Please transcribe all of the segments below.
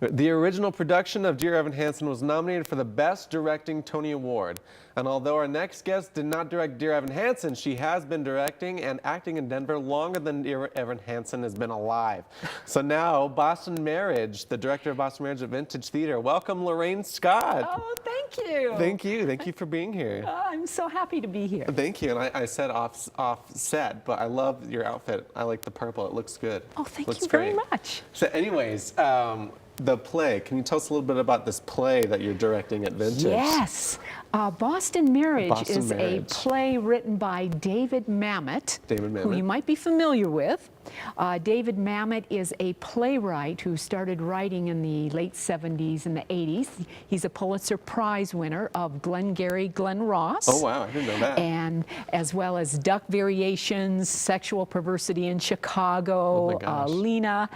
The original production of Dear Evan Hansen was nominated for the Best Directing Tony Award. And although our next guest did not direct Dear Evan Hansen, she has been directing and acting in Denver longer than Dear Evan Hansen has been alive. So now, Boston Marriage, the director of Boston Marriage at Vintage Theater. Welcome, Lorraine Scott. Oh, thank you. Thank you. Thank you for being here. I'm so happy to be here. Thank you. And I said off set, but I love your outfit. I like the purple. It looks good. Oh, thank looks you great. very much. So anyways, the play. Can you tell us a little bit about this play that you're directing at Vintage? Yes. Boston Marriage is a play written by David Mamet, who you might be familiar with. David Mamet is a playwright who started writing in the late 70s and the 80s. He's a Pulitzer Prize winner of Glengarry Glen Ross. Oh, wow, I didn't know that. And as well as Duck Variations, Sexual Perversity in Chicago, Lena.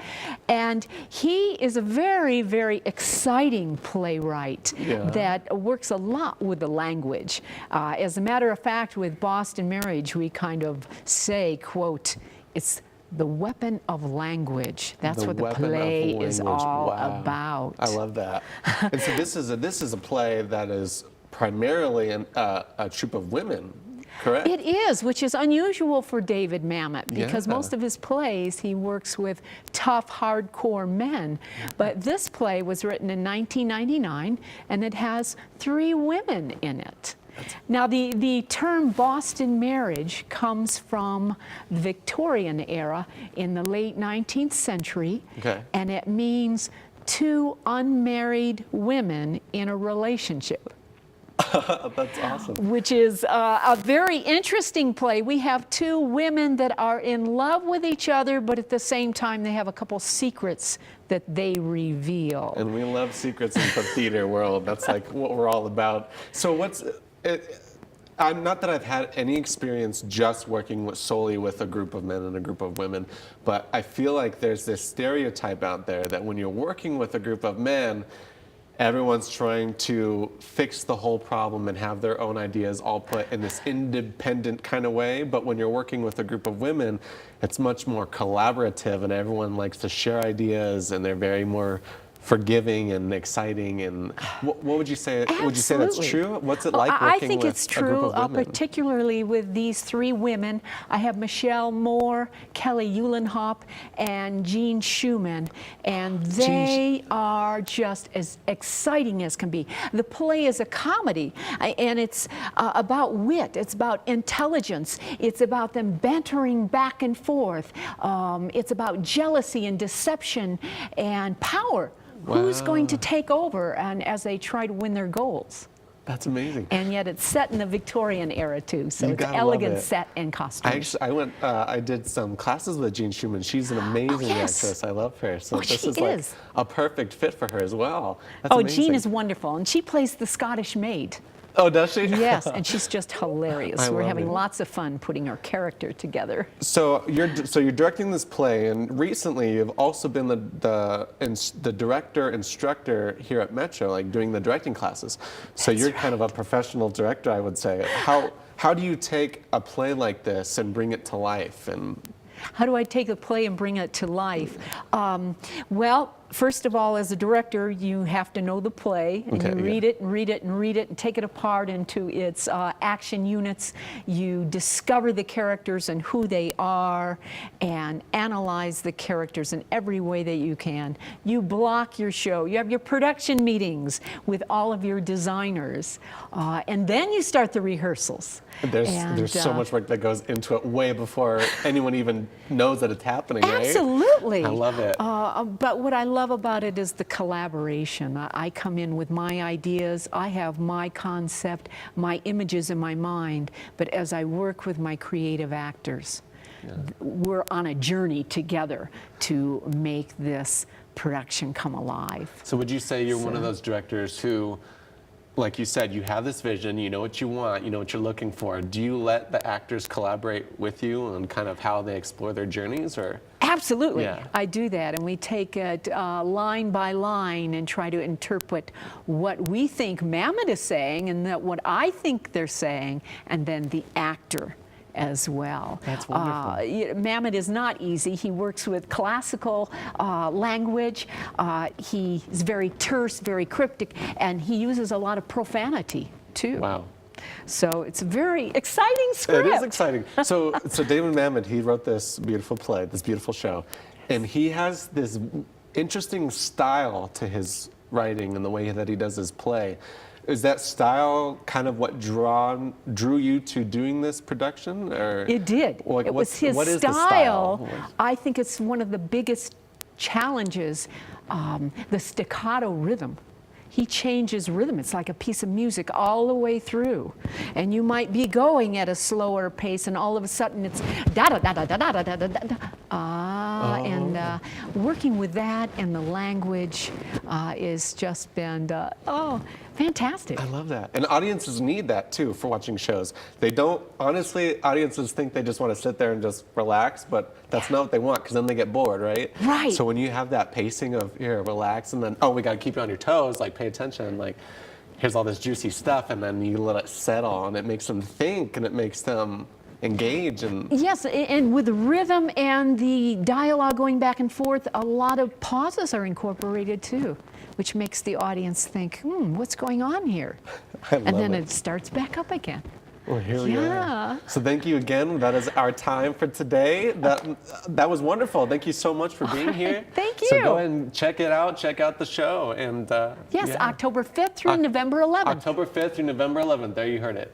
And he is a very, very exciting playwright that works a lot with the language. As a matter of fact, with Boston Marriage, we kind of say, quote, it's the weapon of language. That's what the play is all about. I love that. And so this is a play that is primarily a troupe of women, correct? It is, which is unusual for David Mamet, because most of his plays he works with tough, hardcore men. But this play was written in 1999, and it has 3 women in it. Now, the term Boston Marriage comes from the Victorian era in the late 19th century, and it means 2 unmarried women in a relationship. That's awesome. Which is a very interesting play. We have 2 women that are in love with each other, but at the same time they have a couple secrets that they reveal. And we love secrets in the theater world. That's like what we're all about. So I'm not that I've had any experience just working solely with a group of men and a group of women, but I feel like there's this stereotype out there that when you're working with a group of men, everyone's trying to fix the whole problem and have their own ideas all put in this independent kind of way. But when you're working with a group of women, it's much more collaborative, and everyone likes to share ideas, and they're very more forgiving and exciting. And what would you say? Absolutely. Would you say that's true? What's it like working I think with it's a group true, of women? particularly with these 3 women. I have Michelle Moore, Kelly Eulenhop, and Jean Schumann, and they are just as exciting as can be. The play is a comedy, and it's about wit. It's about intelligence. It's about them bantering back and forth. It's about jealousy and deception and power. Who's going to take over, and as they try to win their goals? That's amazing. And yet it's set in the Victorian era too, so it's elegant set and costumes. I did some classes with Jean Schumann. She's an amazing actress. I love her. So this is like a perfect fit for her as well. That's amazing. Jean is wonderful, and she plays the Scottish maid. Oh, does she? Yes, and she's just hilarious. We're having lots of fun putting her character together. So you're directing this play, and recently you've also been the director instructor here at Metro, like doing the directing classes. So you're kind of a professional director, I would say. How do you take a play like this and bring it to life? And how do I take a play and bring it to life? Well, first of all, as a director, you have to know the play, and you read it and read it and read it and take it apart into its action units. You discover the characters and who they are, and analyze the characters in every way that you can. You block your show. You have your production meetings with all of your designers, and then you start the rehearsals. There's so much work that goes into it way before anyone even knows that it's happening, right? Absolutely. I love it. But what I love about it is the collaboration. I come in with my ideas. I have my concept, my images in my mind. But as I work with my creative actors, we're on a journey together to make this production come alive. So would you say you're one of those directors who, like you said, you have this vision, you know what you want, you know what you're looking for. Do you let the actors collaborate with you on kind of how they explore their journeys, or? Absolutely, I do that, and we take it line by line and try to interpret what we think Mamet is saying and what I think they're saying, and then the actor as well. That's wonderful. Mamet is not easy. He works with classical language. He's very terse, very cryptic, and he uses a lot of profanity too. Wow. So it's a very exciting script. It is exciting. So David Mamet, he wrote this beautiful play, this beautiful show, and he has this interesting style to his writing and the way that he does his play. Is that style kind of what drew you to doing this production? Or It did. like, It was his what is the style. I think it's one of the biggest challenges, the staccato rhythm. He changes rhythm. It's like a piece of music all the way through. And you might be going at a slower pace, and all of a sudden it's da da da da da da da da da. And working with that and the language is just been fantastic. I love that. And audiences need that too for watching shows. They don't, honestly, audiences think they just want to sit there and just relax, but that's not what they want, because then they get bored, right? Right. So when you have that pacing of, here, relax, and then, oh, we got to keep you on your toes, like pay attention, like here's all this juicy stuff, and then you let it settle, and it makes them think, and it makes them engage. And Yes, and with the rhythm and the dialogue going back and forth, a lot of pauses are incorporated too, which makes the audience think, what's going on here? and then it starts back up again. Well, here we Yeah. are. So thank you again. That is our time for today. That was wonderful. Thank you so much for being here. Thank So you. go ahead and check it out. Check out the show. And Yes, yeah. October 5th through November 11th. October 5th through November 11th. There you heard it.